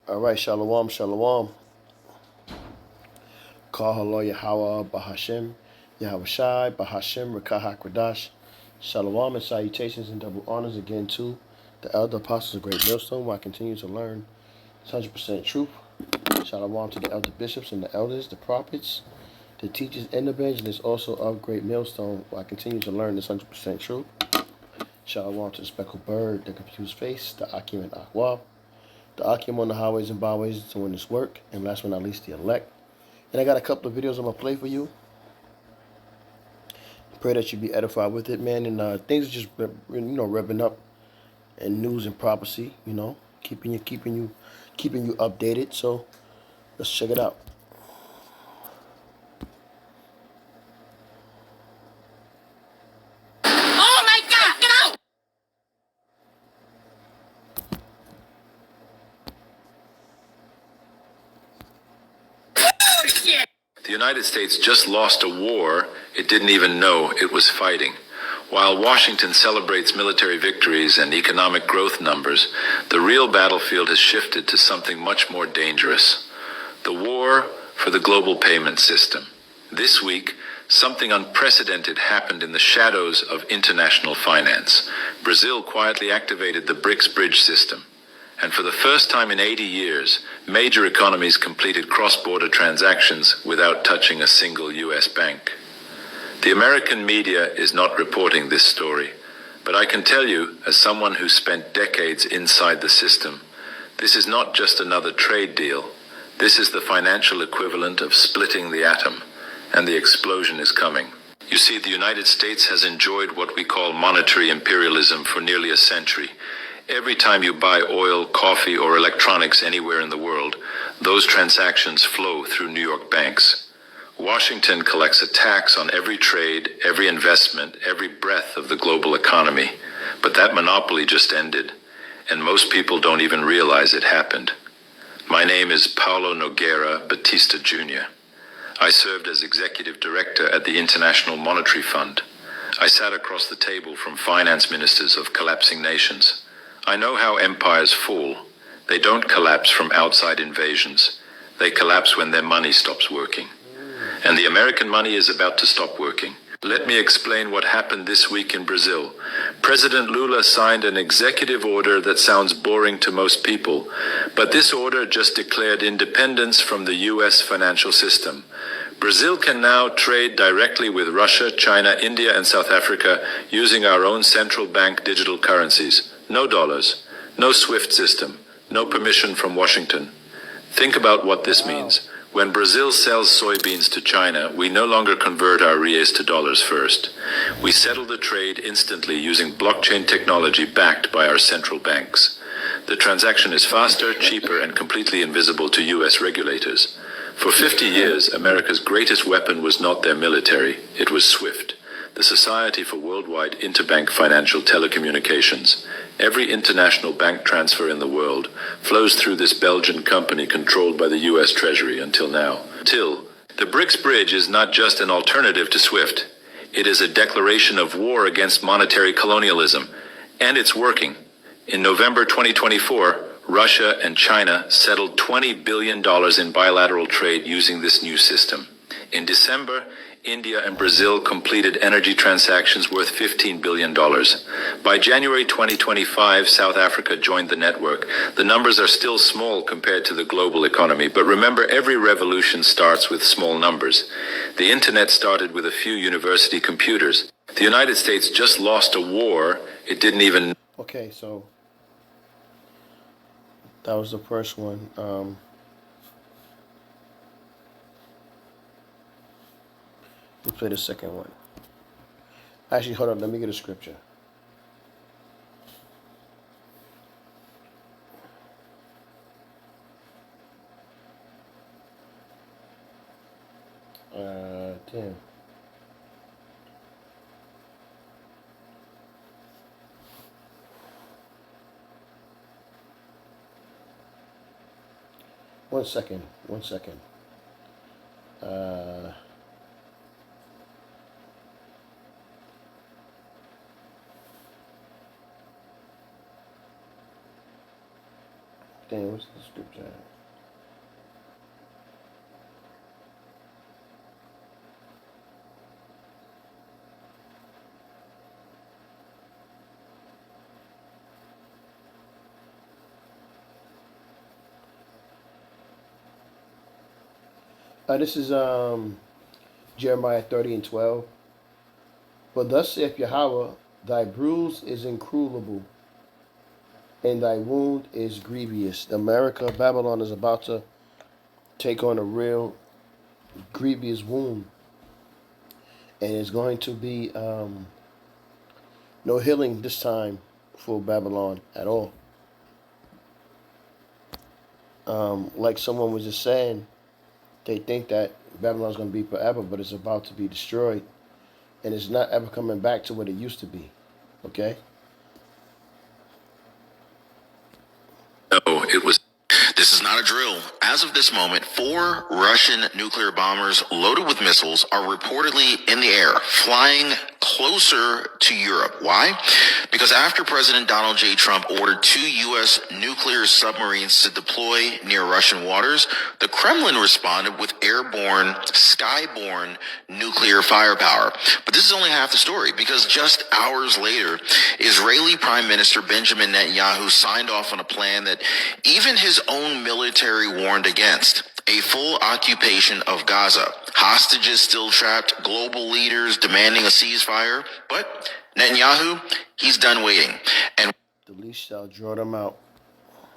All right, shalom, shalom. Call hello Yahweh Bahashem, Yahweh Shai, Bahashem, Rakah HaKodash. Shalom and salutations and double honors again to the elder apostles of Great Millstone, where I continue to learn 100% truth. Shalom to the elder bishops and the elders, the prophets, the teachers and the evangelists also of Great Millstone, where I continue to learn this 100% truth. Shalom to the speckled bird, the confused face, the Akim and Akwa, the Akim on the highways and byways doing this work, and last but not least, the elect. And I got a couple of videos I'm going to play for you. Pray that you be edified with it, man. And things are just, revving up, and news and prophecy, keeping you updated. So let's check it out. Oh my God, no! Shit! The United States just lost a war it didn't even know it was fighting. While Washington celebrates military victories and economic growth numbers, the real battlefield has shifted to something much more dangerous: the war for the global payment system. This week, something unprecedented happened in the shadows of international finance. Brazil quietly activated the BRICS bridge system. And for the first time in 80 years, major economies completed cross-border transactions without touching a single U.S. bank. The American media is not reporting this story, but I can tell you, as someone who spent decades inside the system, this is not just another trade deal. This is the financial equivalent of splitting the atom, and the explosion is coming. You see, the United States has enjoyed what we call monetary imperialism for nearly a century. Every time you buy oil, coffee, or electronics anywhere in the world, those transactions flow through New York banks. Washington collects a tax on every trade, every investment, every breath of the global economy. But that monopoly just ended, and most people don't even realize it happened. My name is Paulo Nogueira Batista Jr. I served as executive director at the International Monetary Fund. I sat across the table from finance ministers of collapsing nations. I know how empires fall. They don't collapse from outside invasions. They collapse when their money stops working. And the American money is about to stop working. Let me explain what happened this week in Brazil. President Lula signed an executive order that sounds boring to most people, but this order just declared independence from the U.S. financial system. Brazil can now trade directly with Russia, China, India, and South Africa using our own central bank digital currencies. No dollars, no SWIFT system, no permission from Washington. Think about what this means. When Brazil sells soybeans to China, we no longer convert our reais to dollars first. We settle the trade instantly using blockchain technology backed by our central banks. The transaction is faster, cheaper, and completely invisible to U.S. regulators. For 50 years, America's greatest weapon was not their military, it was SWIFT, the Society for Worldwide Interbank Financial Telecommunications. Every international bank transfer in the world flows through this Belgian company controlled by the U.S. Treasury until now. The BRICS bridge is not just an alternative to SWIFT. It is a declaration of war against monetary colonialism, and it's working. In November 2024, Russia and China settled $20 billion in bilateral trade using this new system. In December, India and Brazil completed energy transactions worth $15 billion. By January 2025, South Africa joined the network. The numbers are still small compared to the global economy, but remember, every revolution starts with small numbers. The internet started with a few university computers. The United States just lost a war it didn't even... Okay, so that was the first one. Let's play the second one. Actually, hold on. Let me get a scripture. Damn. One second. Damn, what's the scripture at? This is Jeremiah 30:12. But thus saith Yahweh, thy bruise is incurable, and thy wound is grievous. America, Babylon is about to take on a real grievous wound, and it's going to be no healing this time for Babylon at all. Like someone was just saying, they think that Babylon's going to be forever, but it's about to be destroyed, and it's not ever coming back to what it used to be. Okay? No, it was. This is not a drill. As of this moment, 4 Russian nuclear bombers loaded with missiles are reportedly in the air, flying closer to Europe. Why? Because after President Donald J. Trump ordered 2 U.S. nuclear submarines to deploy near Russian waters, the Kremlin responded with airborne, skyborne nuclear firepower. But this is only half the story, because just hours later, Israeli Prime Minister Benjamin Netanyahu signed off on a plan that even his own military warned against: a full occupation of Gaza, hostages still trapped, global leaders demanding a ceasefire. But Netanyahu, he's done waiting. And The least shall draw them out.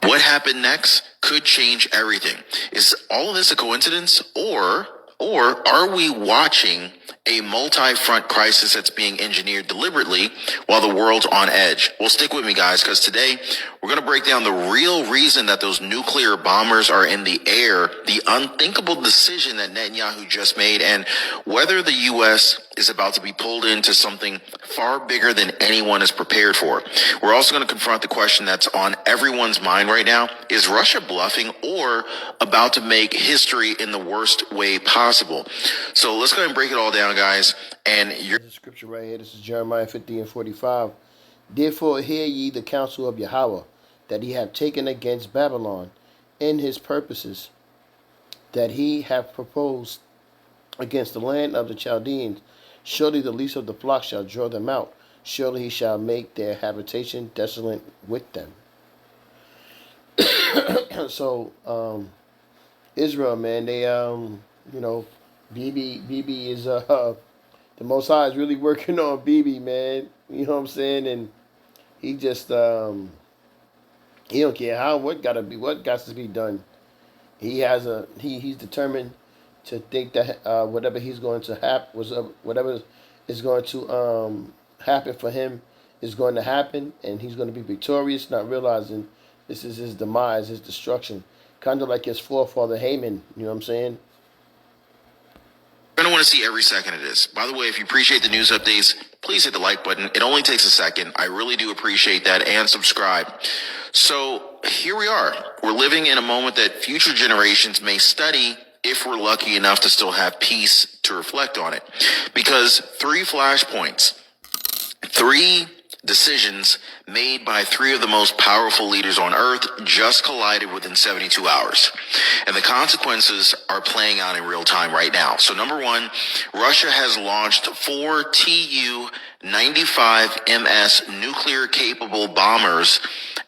what happened next could change everything. Is all of this a coincidence, or are we watching a multi-front crisis that's being engineered deliberately while the world's on edge? Well, stick with me, guys, because today we're going to break down the real reason that those nuclear bombers are in the air, the unthinkable decision that Netanyahu just made, and whether the U.S. is about to be pulled into something far bigger than anyone is prepared for. We're also going to confront the question that's on everyone's mind right now: is Russia bluffing or about to make history in the worst way possible? So let's go ahead and break it all down, guys. And There's a scripture right here. This is Jeremiah 50:45. Therefore hear ye the counsel of Yahweh, that he hath taken against Babylon in his purposes, that he hath proposed against the land of the Chaldeans. Surely the least of the flock shall draw them out. Surely he shall make their habitation desolate with them. So, Israel, man, they, BB is, the Most High is really working on BB, man. You know what I'm saying? And he just, he don't care what got to be done. He's determined to think that whatever he's going to whatever is going to happen for him is going to happen, and he's going to be victorious, not realizing this is his demise, his destruction. Kind of like his forefather Haman, you know what I'm saying? you're going to want to see every second of this. By the way, if you appreciate the news updates, please hit the like button. It only takes a second. I really do appreciate that, and subscribe. So here we are. We're living in a moment that future generations may study if we're lucky enough to still have peace to reflect on it. Because 3 flashpoints, 3 decisions made by 3 of the most powerful leaders on earth just collided within 72 hours. And the consequences are playing out in real time right now. So number 1, Russia has launched 4 Tu-95MS nuclear capable bombers,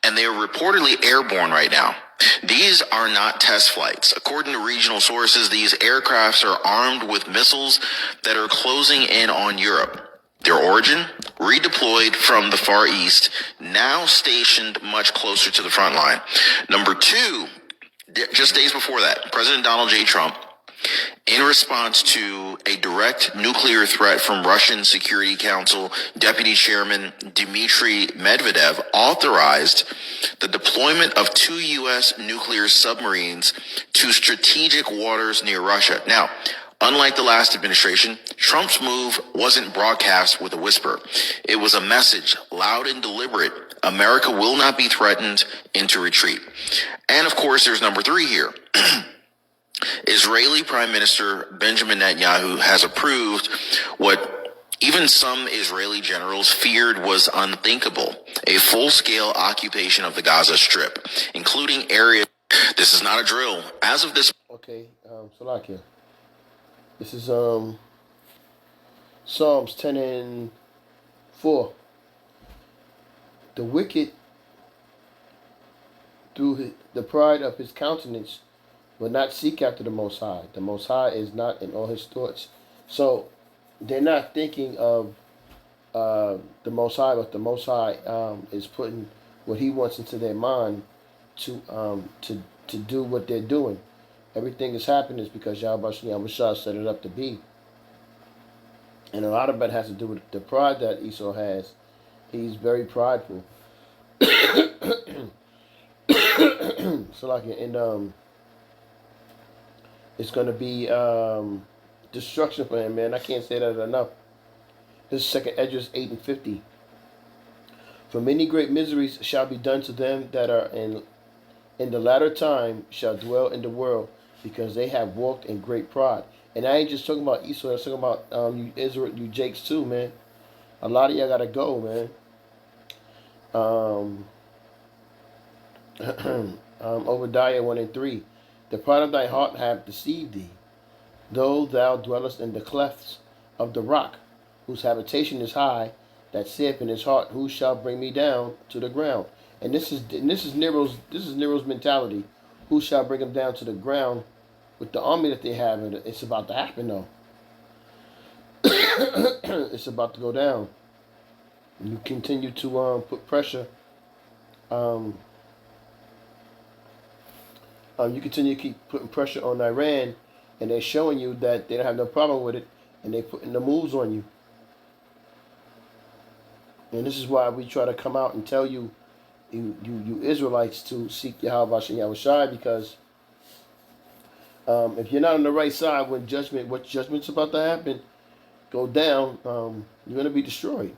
and they are reportedly airborne right now. These are not test flights. According to regional sources, these aircrafts are armed with missiles that are closing in on Europe. Their origin, redeployed from the Far East, now stationed much closer to the front line. Number 2, just days before that, President Donald J. Trump, in response to a direct nuclear threat from Russian Security Council Deputy Chairman Dmitry Medvedev, authorized the deployment of 2 U.S. nuclear submarines to strategic waters near Russia. Now, unlike the last administration, Trump's move wasn't broadcast with a whisper. It was a message, loud and deliberate. America will not be threatened into retreat. And of course, there's number 3 here. Israeli Prime Minister Benjamin Netanyahu has approved what even some Israeli generals feared was unthinkable, a full-scale occupation of the Gaza Strip, including areas. This is not a drill. As of this. Okay, Salakia. This is Psalms 10 and 4. The wicked, through the pride of his countenance, will not seek after the Most High. The Most High is not in all his thoughts. So they're not thinking of the Most High, but the Most High is putting what He wants into their mind to do what they're doing. Everything that's happening is because Yahweh Shah set it up to be. And a lot of it has to do with the pride that Esau has. He's very prideful. So like, and it's going to be destruction for him, man. I can't say that enough. This is 2nd Esdras 8 and 50. For many great miseries shall be done to them that are in the latter time shall dwell in the world, because they have walked in great pride. And I ain't just talking about Esau. I'm talking about you Israel, you Jakes too, man. A lot of y'all gotta go, man. Obadiah 1 and 3. The pride of thy heart hath deceived thee, though thou dwellest in the clefts of the rock, whose habitation is high, that saith in his heart, who shall bring me down to the ground? And this is Nero's mentality. Who shall bring him down to the ground? With the army that they have, it's about to happen though. It's about to go down. You continue to put pressure. You continue to keep putting pressure on Iran, and they're showing you that they don't have no problem with it, and they're putting the moves on you. And this is why we try to come out and tell you, you Israelites, to seek Yahweh and Yahweh Shai, because if you're not on the right side when what judgment's about to happen, go down, you're going to be destroyed.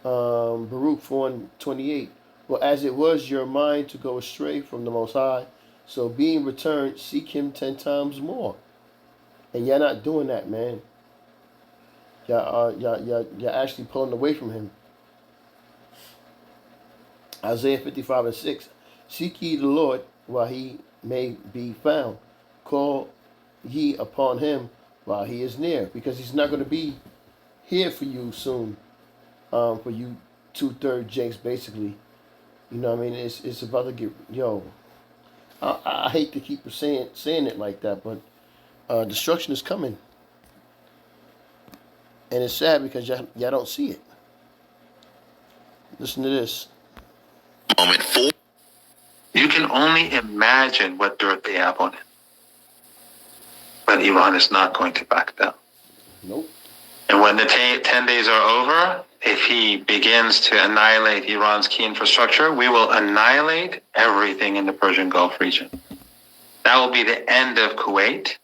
Baruch 4:28. Well, as it was your mind to go astray from the Most High, so being returned, seek Him 10 times more. And you're not doing that, man. You're actually pulling away from Him. Isaiah 55 and 6. Seek ye the Lord while He may be found. Call ye upon Him while He is near, because He's not going to be here for you soon. For you 2/3 Jakes, basically. You know what I mean? It's about to get, I hate to keep saying it like that, but destruction is coming. And it's sad because y'all don't see it. Listen to this. Moment 4. You can only imagine what dirt they have on it. But Iran is not going to back down. Nope. And when the 10 days are over, if he begins to annihilate Iran's key infrastructure, we will annihilate everything in the Persian Gulf region. That will be the end of Kuwait.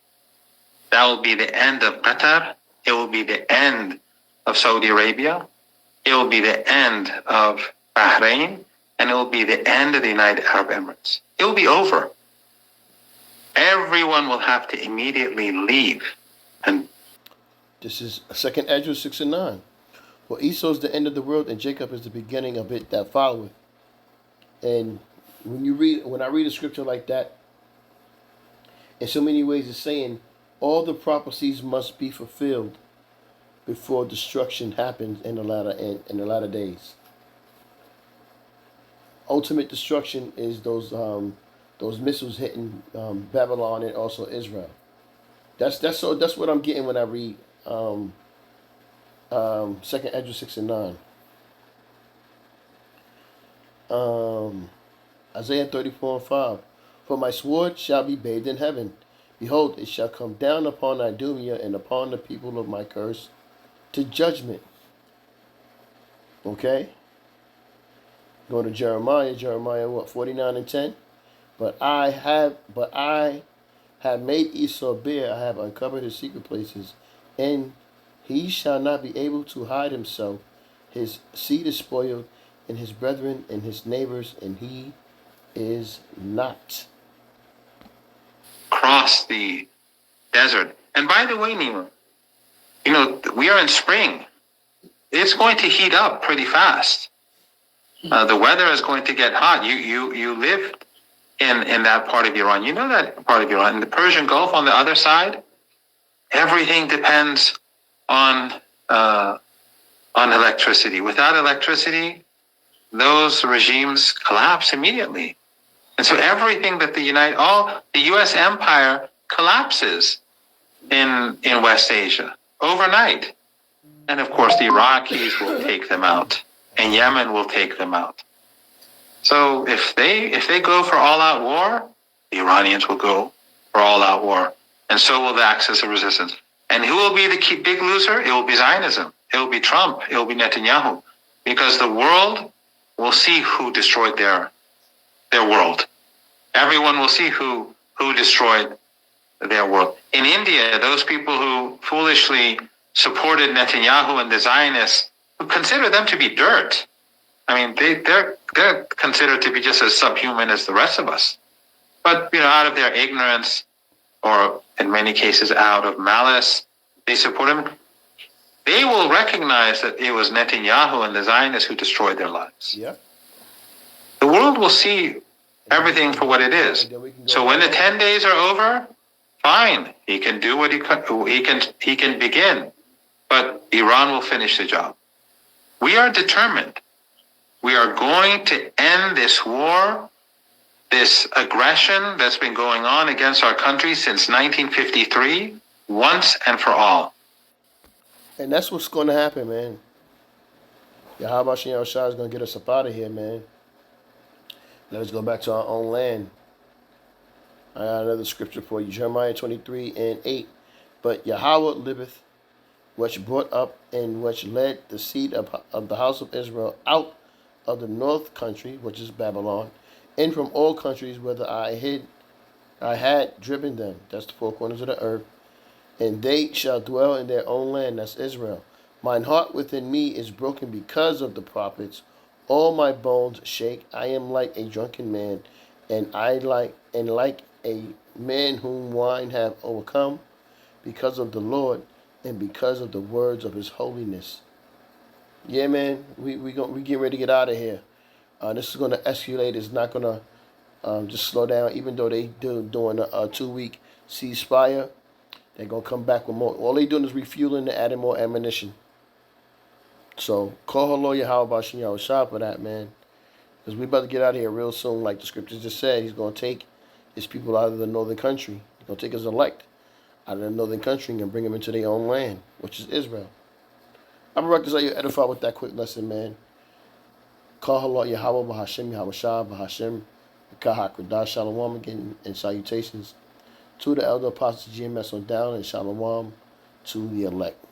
That will be the end of Qatar. It will be the end of Saudi Arabia. It will be the end of Bahrain. And it will be the end of the United Arab Emirates. It will be over. Everyone will have to immediately leave. And this is 2nd Esdras 6 and 9. For Esau is the end of the world, and Jacob is the beginning of it that followeth. And when I read a scripture like that, in so many ways it's saying all the prophecies must be fulfilled before destruction happens in the latter days. Ultimate destruction is those missiles hitting Babylon and also Israel. That's what I'm getting when I read 2nd Esdras 6 and 9. Isaiah 34 and 5. For my sword shall be bathed in heaven. Behold, it shall come down upon Idumea and upon the people of my curse to judgment. Okay? Go to Jeremiah what, 49 and 10? But I have made Esau bare, I have uncovered his secret places, and he shall not be able to hide himself. His seed is spoiled, and his brethren and his neighbors, and he is not. Cross the desert. And by the way, Nima, we are in spring. It's going to heat up pretty fast. The weather is going to get hot. You live in that part of Iran. You know that part of Iran. In the Persian Gulf on the other side, everything depends on electricity. Without electricity, those regimes collapse immediately. And so everything that the U.S. empire collapses in West Asia overnight. And of course, the Iraqis will take them out, and Yemen will take them out. So if they go for all-out war, the Iranians will go for all-out war, and so will the Axis of Resistance. And who will be the big loser? It will be Zionism. It will be Trump. It will be Netanyahu, because the world will see who destroyed their world. Everyone will see who destroyed their world. In India, those people who foolishly supported Netanyahu and the Zionists, who consider them to be dirt. I mean, they're considered to be just as subhuman as the rest of us. But, out of their ignorance, or in many cases out of malice, they support him. They will recognize that it was Netanyahu and the Zionists who destroyed their lives. Yeah. The world will see everything for what it is. So when the 10 days are over, fine. He can do what he can begin. But Iran will finish the job. We are determined. We are going to end this war, this aggression that's been going on against our country since 1953, once and for all. And that's what's going to happen, man. Yahweh Shem Shah is going to get us up out of here, man. Let us go back to our own land. I got another scripture for you. Jeremiah 23:8. But Yahweh liveth, which brought up and which led the seed of the house of Israel out of the north country, which is Babylon, and from all countries whither I had driven them. That's the four corners of the earth. And they shall dwell in their own land. That's Israel. Mine heart within me is broken because of the prophets. All my bones shake. I am like a drunken man, and like a man whom wine hath overcome, because of the Lord and because of the words of his holiness. Yeah, man, we get ready to get out of here. This is going to escalate. It's not going to just slow down. Even though they doing a 2-week ceasefire, they're going to come back with more. All they doing is refueling and adding more ammunition. So call her lawyer Yahweh Shem Yahushua for that, man. Because we about to get out of here real soon. Like the scriptures just said, he's going to take his people out of the northern country. He's going to take his elect out of the northern country and bring them into their own land, which is Israel. I'm going to you edify with that quick lesson, man. Call her Lord Yahweh Bahashem Yahushua Bahashem Kahakradah Shalom again, and salutations to the elder apostles GMS on down, and Shalom to the elect.